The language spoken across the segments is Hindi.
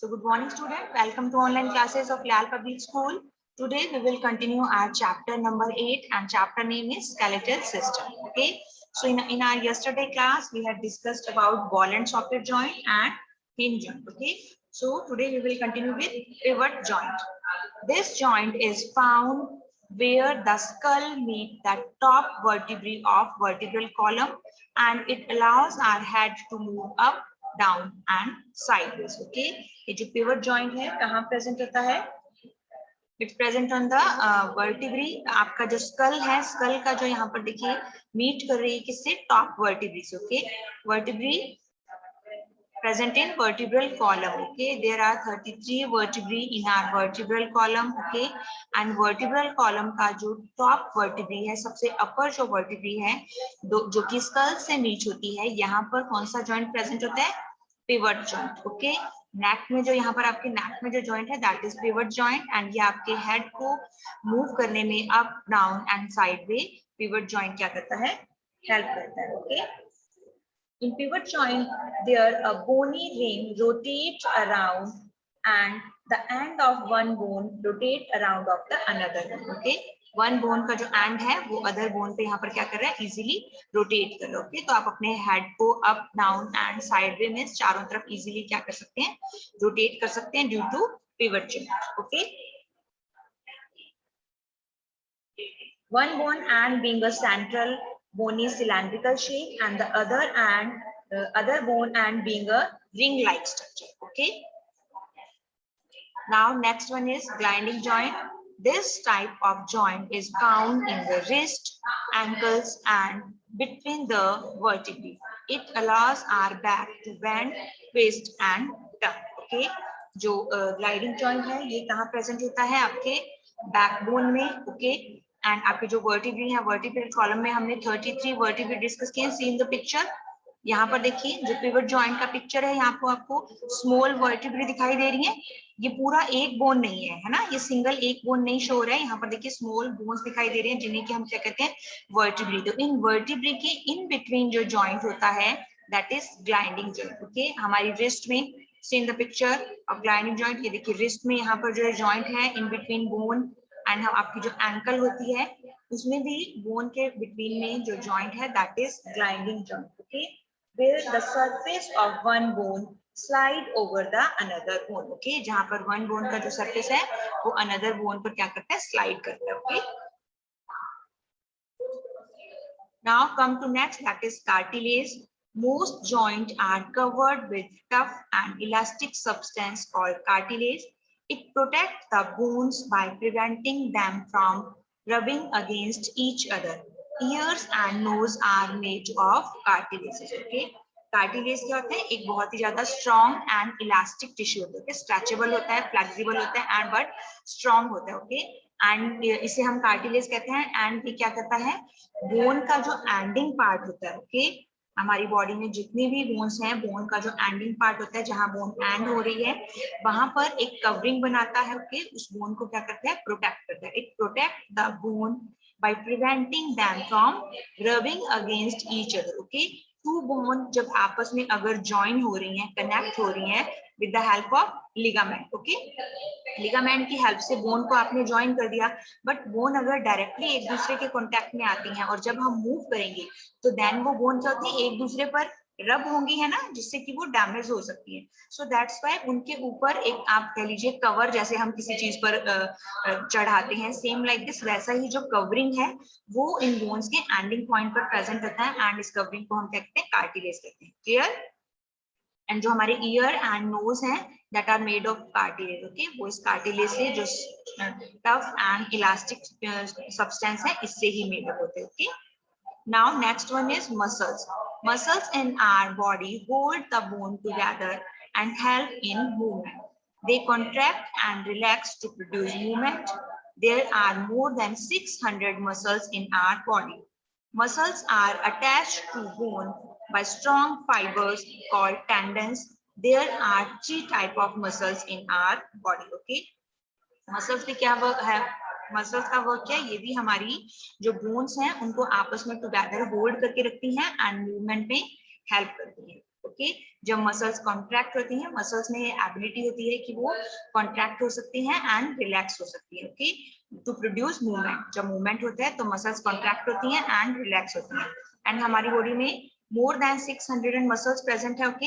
So good morning student, welcome to online classes of Lal Public School. Today we will continue our chapter number 8 and chapter name is skeletal system. Okay, so in our yesterday class we had discussed about ball and socket joint and hinge joint. Okay, so today we will continue with pivot joint. This joint is found where the skull meets the top vertebrae of vertebral column and it allows our head to move up, down and sideways. Okay, ये जो pivot joint है कहाँ present होता है? It's present on the vertebrae. आपका जो skull है, skull का जो यहाँ पर देखिए meet कर रही है किससे? Top vertebrae से. Okay, vertebrae present in vertebral column. Okay, there are 33 vertebrae in our vertebral column. Okay, and vertebral column का जो top vertebrae है, सबसे upper जो vertebrae है, जो कि skull से meet होती है, यहाँ पर कौन सा joint present होता है? Pivot joint. Okay, neck में जो यहाँ पर आपके neck में जो joint है, that is pivot joint, and ये आपके head को move करने में up, down and sideways pivot joint क्या करता है? Help करता है. Okay. In pivot joint, there a bony ring rotates around and the end of one bone rotate around of the another one. Okay, one bone का जो end है वो other bone पे यहाँ पर क्या कर रहा है? Easily rotate कर रहा है. Okay, तो आप अपने head को up, down and sideways में चारों तरफ easily क्या कर सकते हैं? Rotate कर सकते हैं due to pivot joint. Okay. One bone end being a central bony cylindrical shape and the other bone end being a ring-like structure. Okay. Now next one is gliding joint. This type of joint is found in the wrist, ankles and between the vertebrae. It allows our back to bend, twist and turn. Okay. जो gliding joint है ये कहाँ present होता है? आपके backbone में. Okay. एंड आपके जो वर्टिब्रे है वर्टिब्रल कॉलम में हमने 33 वर्टिब्रे डिस्कस किए. सी इन द पिक्चर. यहाँ पर देखिए जो पिवट जॉइंट का पिक्चर है, यहाँ पर आपको स्मॉल वर्टिब्रे दिखाई दे रही है. ये पूरा एक बोन नहीं है, है ना, ये सिंगल एक बोन नहीं शो रहा है. यहाँ पर देखिए स्मॉल बोन्स दिखाई दे रहे हैं जिन्हें कि हम क्या कहते हैं? वर्टिब्रे. तो इन वर्टिब्रे के इन बिटवीन जो जॉइंट होता है that is gliding joint. Okay, हमारी रिस्ट में see in the picture of gliding joint. ये देखिए रिस्ट में यहाँ पर जो है जॉइंट है इन बिटवीन बोन एंड आपकी जो एंकल होती है उसमें भी बोन के बिटवीन में जो जॉइंट है that is gliding joint. Okay, where the surface of one bone slide over the another bone. Okay, जहां पर वन बोन का जो सरफेस है वो अनदर बोन पर क्या करता है? स्लाइड करता है. Okay, now come to next that is cartilage. Most joints are covered with tough and elastic substance called cartilage. It protects the bones by preventing them from rubbing against each other. Ears and nose are made of cartilage. Okay, cartilage क्या होता है? एक बहुत ही ज्यादा strong and elastic tissue होता है. Stretchable होता है, flexible होता है and but strong होता है. Okay, and इसे हम cartilage कहते हैं. and ये क्या करता है? bone का जो ending part होता है. Okay, हमारी बॉडी में जितनी भी बोन्स हैं, बोन का जो एंडिंग पार्ट होता है जहां बोन एंड हो रही है वहां पर एक कवरिंग बनाता है. ओके, उस बोन को क्या करता है? प्रोटेक्ट करता है. It protect the bone by preventing them from rubbing against each other. Okay, two bone जब आपस में अगर ज्वाइन हो रही हैं, कनेक्ट हो रही हैं with the help of ligament. Okay, ligament की हेल्प से बोन को आपने ज्वाइन कर दिया, बट बोन अगर डायरेक्टली एक दूसरे के कांटेक्ट में आती हैं और जब हम मूव करेंगे तो देन वो बोन क्या होती है? एक दूसरे पर रब होंगी, है ना, जिससे कि वो डैमेज हो सकती है. सो दैट्स व्हाई उनके ऊपर एक आप कह लीजिए कवर, जैसे हम किसी चीज पर चढ़ाते हैं, सेम लाइक दिस वैसा ही जो कवरिंग है वो इन बोन्स के एंडिंग पॉइंट पर प्रेजेंट होता है एंड इस कवरिंग को हम कहते हैं कार्टिलेज कहते हैं. क्लियर? एंड जो हमारे ईयर एंड नोज हैं that are made of cartilage. Okay, वो इस cartilage से जो tough and elastic substance है इससे ही made up होते हैं. Okay, now next one is muscles. Muscles in our body hold the bone together and help in movement. They contract and relax to produce movement. There are more than 600 muscles in our body. Muscles are attached to bone by strong fibers called tendons. There are 3 type of muscles in our body. Okay, muscles भी क्या वर्क है? मसल्स का वर्क क्या है? ये भी हमारी जो बोन्स हैं उनको आपस में टुगेदर होल्ड करके रखती हैं एंड मूवमेंट में हेल्प करती है. ओके। जब मसल्स कॉन्ट्रैक्ट होती हैं, मसल्स में एबिलिटी होती है कि वो कॉन्ट्रैक्ट हो सकती हैं एंड रिलैक्स हो सकती है, ओके, टू प्रोड्यूस मूवमेंट। जब मूवमेंट होता है तो मसल्स कॉन्ट्रैक्ट होती हैं एंड रिलैक्स होती हैं। एंड हमारी बॉडी में मोर देन 600 मसल्स प्रेजेंट है, ओके।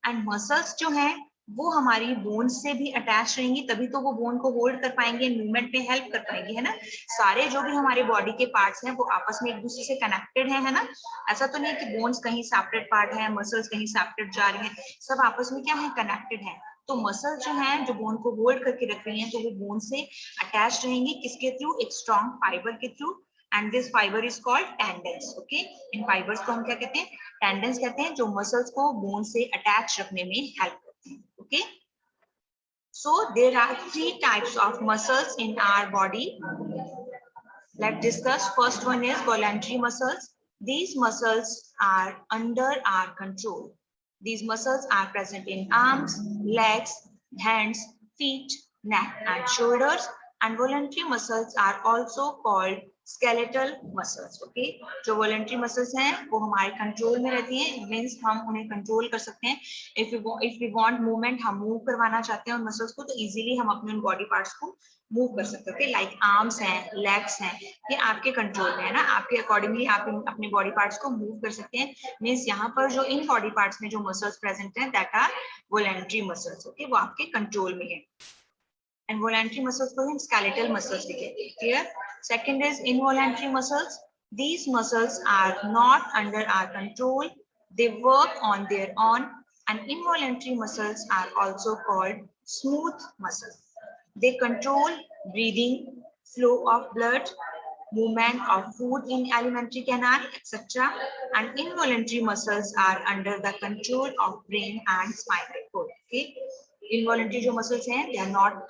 एंड मसल्स जो है वो हमारी बोन से भी अटैच रहेंगी, तभी तो वो बोन को होल्ड कर पाएंगे, मूवमेंट में हेल्प कर पाएंगे, है ना। सारे जो भी हमारे बॉडी के पार्ट्स हैं वो आपस में एक दूसरे से कनेक्टेड है ना। ऐसा तो नहीं कि बोन्स कहीं सेपरेट पार्ट है, मसल्स कहीं सेपरेट जा रही हैं, सब आपस में क्या है, कनेक्टेड है। तो मसल जो है जो बोन को होल्ड करके रख रही है, तो वो बोन से अटैच रहेंगी, किसके थ्रू, एक स्ट्रॉन्ग फाइबर के through. And this fibre is called tendons, okay. In fibres को हम क्या कहते हैं, टेंडन्स कहते हैं, जो मसल्स को बोन से अटैच रखने में हेल्प करते हैं, okay. So there are 3 types of muscles in our body. Let's discuss. First one is voluntary muscles. These muscles are under our control. These muscles are present in arms, legs, hands, feet, neck and shoulders. And voluntary muscles are also called skeletal muscles. Okay, जो voluntary muscles हैं वो हमारे कंट्रोल में रहती हैं, मीन्स हम उन्हें कंट्रोल कर सकते हैं। if we want movement, हम मूव करवाना चाहते हैं उन मसल्स को, तो इजीली हम अपने उन बॉडी पार्ट्स को मूव कर सकते हैं। लाइक आर्म्स हैं, लेग्स हैं, ये आपके कंट्रोल में है ना, आपके अकॉर्डिंगली आप अपने बॉडी पार्ट्स को मूव कर सकते हैं। मीन्स यहाँ पर जो इन बॉडी पार्ट्स में जो मसल्स प्रेजेंट हैं that are voluntary muscles, okay, वो आपके कंट्रोल में है। एंड वोलेंट्री मसल्स को हम स्केलेटल मसल्स भी कहते हैं, clear. Second is involuntary muscles. These muscles are not under our control. They work on their own. And involuntary muscles are also called smooth muscles. They control breathing, flow of blood, movement of food in alimentary canal, etc. And involuntary muscles are under the control of brain and spinal cord. Okay. Involuntary जो muscles हैं, they are not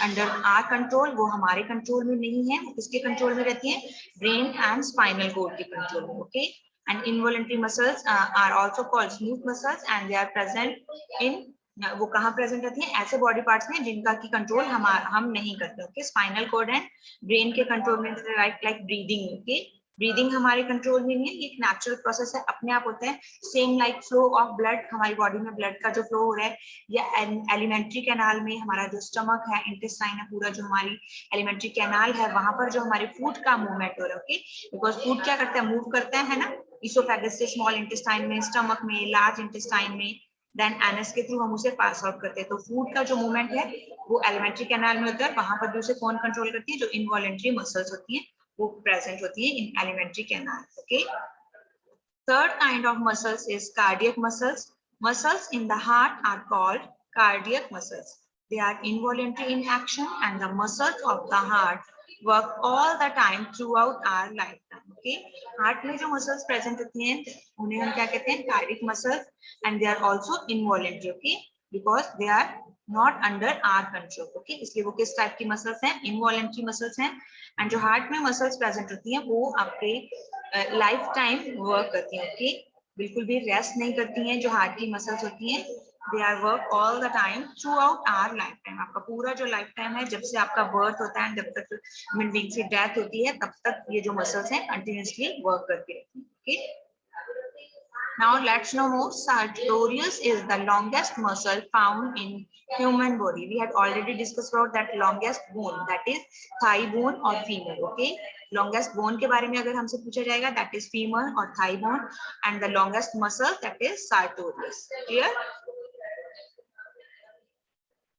under our control. वो हमारे कंट्रोल में नहीं है, वो किसके कंट्रोल में रहती हैं, ब्रेन एंड स्पाइनल कोड के कंट्रोल में, okay. And involuntary muscles are also called smooth muscles and they are present in, वो कहाँ प्रेजेंट रहती हैं, ऐसे बॉडी पार्ट्स में जिनका की कंट्रोल हम नहीं करते, okay. Spinal cord and brain के कंट्रोल में, लाइक ब्रीदिंग, ओके। ब्रीदिंग हमारे कंट्रोल में नहीं है, एक नेचुरल प्रोसेस है, अपने आप होता है। Same like flow of blood, हमारी बॉडी में ब्लड का जो फ्लो हो रहा है, या एलिमेंट्री कैनाल में हमारा जो स्टमक है, इंटेस्टाइन है, पूरा जो हमारी एलिमेंट्री कैनाल है, वहां पर जो हमारे फूड का मूवमेंट हो रहा है, ओके। बिकॉज फूड क्या करता है, मूव करता है ना, इसोफेगस से स्मॉल इंटेस्टाइन में, स्टमक में, लार्ज इंटेस्टाइन में, देन एनस के थ्रू हम उसे पास आउट करते हैं। तो फूड का जो मूवमेंट है वो एलिमेंट्री कैनाल में होता है, वहां पर भी उसे कौन कंट्रोल करती है, जो इनवॉलेंट्री मसल्स होती है वो प्रेजेंट होती है इन alimentary canal, okay. Third kind of muscles is cardiac muscles. Muscles in the heart are called cardiac muscles. They are involuntary in action and the muscles of the heart work all the time throughout our lifetime. Okay, heart में जो muscles present होती हैं उन्हें हम क्या कहते हैं, cardiac muscles, and they are also involuntary, okay, because they are not under our control, okay. इसलिए वो किस टाइप की मसल्स हैं, इनवॉलेंट्री मसल्स हैं। एंड जो हार्ट में मसल्स प्रेजेंट होती हैं वो आपके लाइफ टाइम वर्क करती हैं, ओके, बिल्कुल भी रेस्ट नहीं करती हैं। जो हार्ट की मसल्स होती हैं they are work all the time throughout our lifetime. आपका पूरा जो लाइफ टाइम है, जब से आपका बर्थ होता है जब तक ह्यूमन बीइंग की डेथ होती है, तब तक ये जो मसल्स हैं कंटिन्यूसली वर्क करती रहती हैं, okay. Now let's know more. Sartorius is the longest muscle found in human body. We had already discussed about that longest bone, that is thigh bone or femur. Okay, longest bone के बारे में अगर हमसे पूछा जाएगा, that is femur or thigh bone, and the longest muscle, that is sartorius. Clear?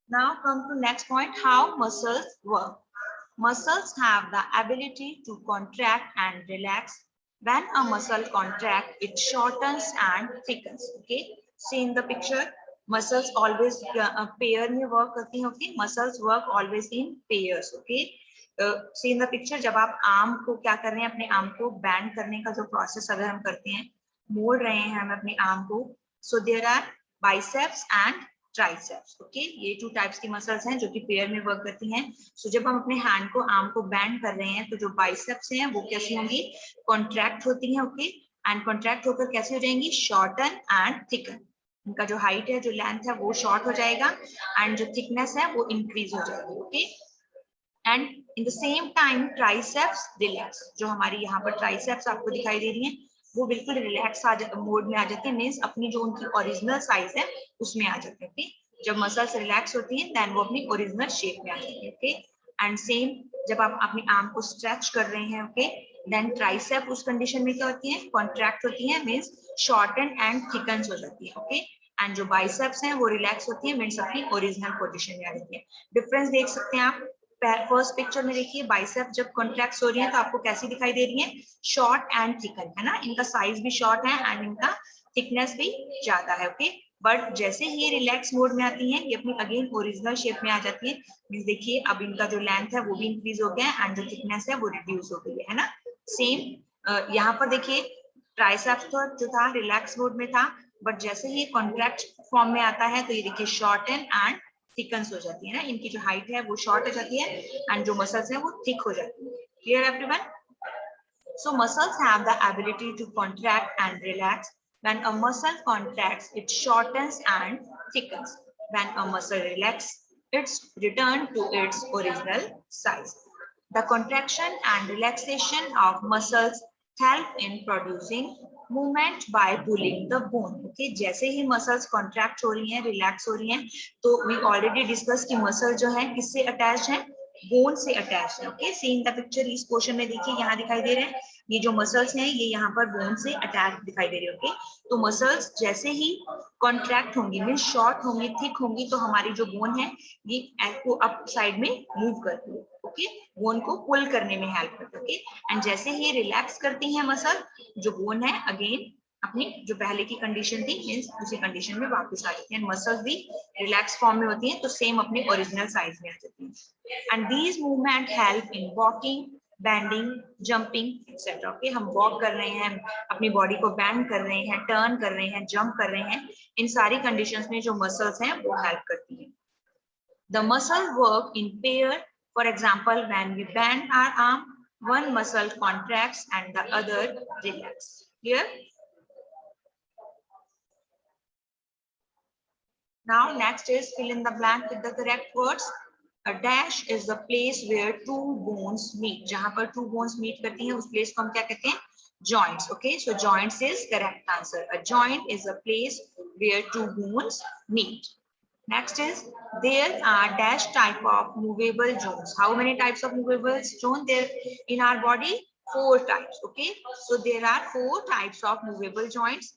Now come to next point, how muscles work. Muscles have the ability to contract and relax. When a muscle contracts, it shortens and thickens. Okay, see in the picture, muscles always pair में work करती हैं, okay. Muscles work always in pairs, okay. See in the picture, जब आप आर्म को क्या कर रहे हैं, अपने आर्म को बैंड करने का जो प्रोसेस अगर हम करते हैं, मोड़ रहे हैं हम अपने आर्म को, so there are biceps and triceps, okay. ये 2 टाइप्स की मसल्स हैं जो कि पेयर में वर्क करती हैं। सो जब हम अपने हैंड को, आर्म को बैंड कर रहे हैं, तो जो बाइसेप्स हैं वो कैसी होंगी, कॉन्ट्रैक्ट होती हैं, ओके। एंड कॉन्ट्रैक्ट होकर कैसे हो जाएंगी, शॉर्टन एंड थिकन। उनका जो हाइट है, जो लेंथ है, वो शॉर्ट हो जाएगा एंड जो थिकनेस है वो इंक्रीज हो जाएगी, okay. And in the same time triceps relax, जो हमारी यहाँ पर ट्राइसेप्स आपको दिखाई दे रही है, वो बिल्कुल रिलैक्स मोड में आ जाते हैं, मीन्स अपनी जो उनकी ओरिजिनल साइज है उसमें आ जाते हैं। ओके, जब मसल्स रिलैक्स होती हैं देन वो अपनी ओरिजिनल शेप में आ जाती है। ओके, एंड सेम जब आप अपनी आर्म को स्ट्रेच कर रहे हैं, ओके, देन ट्राइसेप उस कंडीशन में क्या होती है, कॉन्ट्रैक्ट होती है, मींस शॉर्टन एंड थिकन हो जाती है। ओके, एंड जो बाइसेप्स हैं वो रिलैक्स होती है, मींस अपनी ओरिजिनल पोजीशन में आ जाती है। डिफरेंस देख सकते हैं आप, फर्स्ट पिक्चर में देखिए बाइसेप जब कॉन्ट्रैक्ट हो रही है तो आपको कैसी दिखाई दे रही है, शॉर्ट एंड थिकन, है ना, इनका साइज भी शॉर्ट है एंड इनका थिकनेस भी ज्यादा है। ओके, बट जैसे ही ये रिलैक्स मोड में आती हैं ये अपनी अगेन ओरिजिनल शेप में आ जाती है, मींस देखिए अब इनका जो लेंथ है वो भी इंक्रीज हो गया है एंड जो थिकनेस है वो रिड्यूस हो गई है ना। सेम यहाँ पर देखिए ट्राइसेप्स तो जो था रिलैक्स मोड में था, बट जैसे ही कॉन्ट्रैक्ट फॉर्म में आता है तो ये देखिए शॉर्टन एंड थिकन्स हो जाती है ना, इनकी जो हाइट है वो शॉर्ट हो जाती है एंड जो मसल्स है वो थिक हो जाती है। Clear everyone? So muscles have the ability to contract and relax. When a muscle contracts, it shortens and thickens. When a muscle relaxes, it's returned to its original size. The contraction and relaxation of muscles help in producing movement by pulling the bone. Okay, जैसे ही muscles contract हो रही हैं, relax हो रही हैं, तो we already discussed कि muscle जो है किससे attached है, बोन से अटैच है। ओके, सीन द पिक्चर इस क्वेश्चन में देखिए यहाँ दिखाई दे रहे हैं, ये जो मसल्स हैं ये यहाँ पर बोन से अटैच दिखाई दे रही है। ओके, तो मसल्स जैसे ही कॉन्ट्रैक्ट होंगी, मीन शॉर्ट होंगी, थिक होंगी, तो हमारी जो बोन है ये को अप साइड में मूव करती है। ओके, बोन को पुल करने में हेल्प करती है। ओके, एंड जैसे ही रिलैक्स करती है मसल, जो बोन है अगेन अपनी जो पहले की कंडीशन थी मींस उसी कंडीशन में वापस आ जाती है। मसल्स भी रिलैक्स फॉर्म में होती हैं तो सेम अपने ओरिजिनल साइज में आ जाती हैं। And these movement help in walking, bending, jumping etcetera. Okay, हम वॉक कर रहे हैं, अपनी बॉडी को बैंड कर रहे हैं, टर्न कर रहे हैं, जंप कर रहे हैं, इन सारी कंडीशंस में जो मसल्स हैं वो हेल्प करती हैं। The muscle work in pair. For example, when we bend our arm, one muscle contracts and the other relaxes. Clear? Now next is fill in the blank with the correct words. A dash is the place where two bones meet. जहां पर two bones meet करती हैं उस place को हम क्या कहते हैं, joints. Okay, so joints is correct answer. A joint is a place where two bones meet. Next is there are dash type of movable joints. How many types of movable joints there in our body? 4 types. Okay, so there are 4 types of movable joints.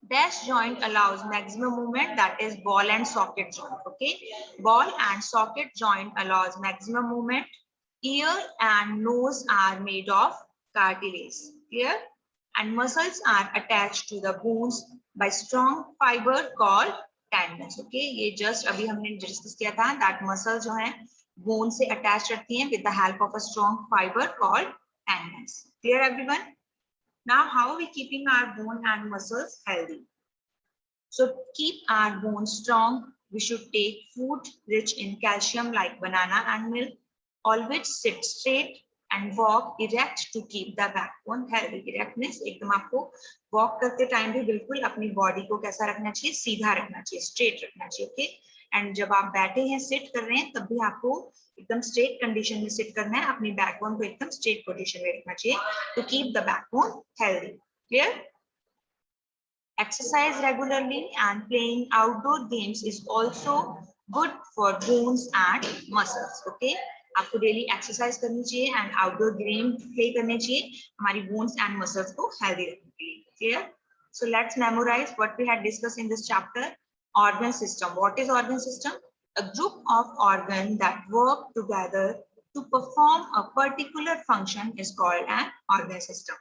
Dash joint allows maximum movement, that is ball and socket joint. Okay, ball and socket joint allows maximum movement. Ear and nose are made of cartilage. Clear? And muscles are attached to the bones by strong fiber called tendons. Okay, ये just अभी हमने डिस्कस किया था that muscles जो हैं bone से attached रहती हैं with the help of a strong fiber called tendons. Clear everyone? Now, how are we keeping our bone and muscles healthy? So, keep our bones strong. We should take food rich in calcium like banana and milk. Always sit straight and walk erect to keep the backbone healthy. Erect means एकदम आपको walk करते टाइम भी बिल्कुल अपनी बॉडी को कैसा रखना चाहिए, सीधा रखना चाहिए, स्ट्रेट रखना चाहिए। ओके, एंड जब आप बैठे हैं, सिट कर रहे हैं, तब भी आपको एकदम स्ट्रेट कंडीशन में सिट करना है, अपनी बैकबोन को एकदम स्ट्रेट पोजीशन में रखना चाहिए to keep the backbone healthy. Clear? Exercise regularly and playing outdoor games is also good for bones and muscles. Okay, आपको डेली एक्सरसाइज करनी चाहिए एंड आउटडोर गेम प्ले करने चाहिए हमारी बोन्स एंड मसल्स को हेल्दी रखने के लिए। Clear? So let's memorise what we had discussed in this chapter. Organ system. What is organ system? A group of organs that work together to perform a particular function is called an organ system.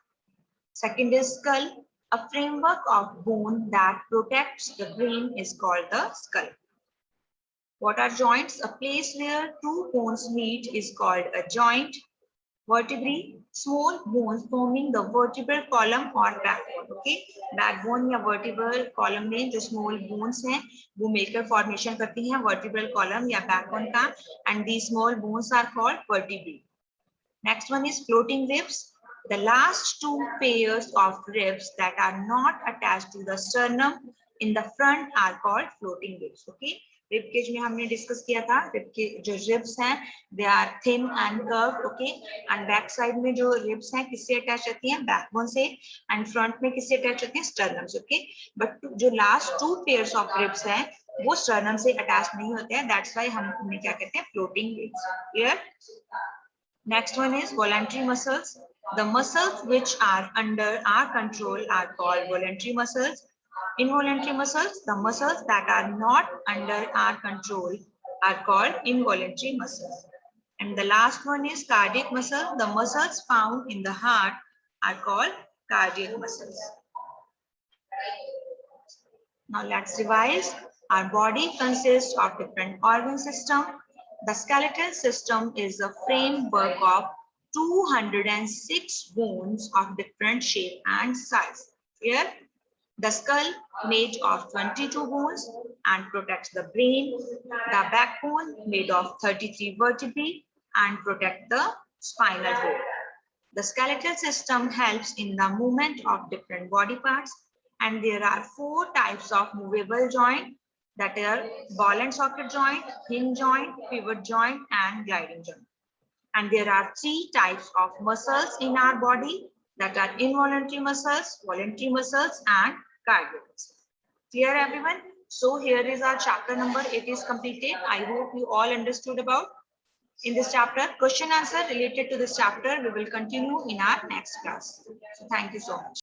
Second is skull. A framework of bone that protects the brain is called the skull. What are joints? A place where two bones meet is called a joint. Vertebrae, small bones forming the vertebral column or backbone. Okay, backbone या vertebral column में जो small bones हैं वो मिलकर formation करती हैं vertebral column या backbone का, and these small bones are called vertebrae. Next one is floating ribs. The last two pairs of ribs that are not attached to the sternum in the front are called floating ribs. Okay, rib cage में हमने डिस्कस किया था, रिब के जो रिब्स हैं they are thin and curved, okay, and back side में जो रिब्स हैं किससे अटैच रहती हैं, बैकबोन से, एंड फ्रंट में किससे अटैच होती हैं, स्टर्नम से, ओके। बट जो लास्ट 2 पेयर्स ऑफ रिब्स हैं वो स्टर्नम से अटैच नहीं होते हैं, दैट्स व्हाई हम उन्हें क्या कहते हैं, floating ribs. Clear? Next one is voluntary muscles. The muscles which are under our control are called voluntary muscles. Involuntary muscles, the muscles that are not under our control are called involuntary muscles. And the last one is cardiac muscle. The muscles found in the heart are called cardiac muscles. Now let's revise. Our body consists of different organ systems. The skeletal system is a framework of 206 bones of different shape and size. Here, the skull made of 22 bones and protects the brain. The backbone made of 33 vertebrae and protect the spinal cord. The skeletal system helps in the movement of different body parts, and there are 4 types of movable joint, that are ball and socket joint, hinge joint, pivot joint, and gliding joint. And there are 3 types of muscles in our body, that are involuntary muscles, voluntary muscles, and cardiac muscles. Clear, everyone? So here is our chapter number 8 is completed. I hope you all understood about in this chapter. Question answer related to this chapter we will continue in our next class. So thank you so much.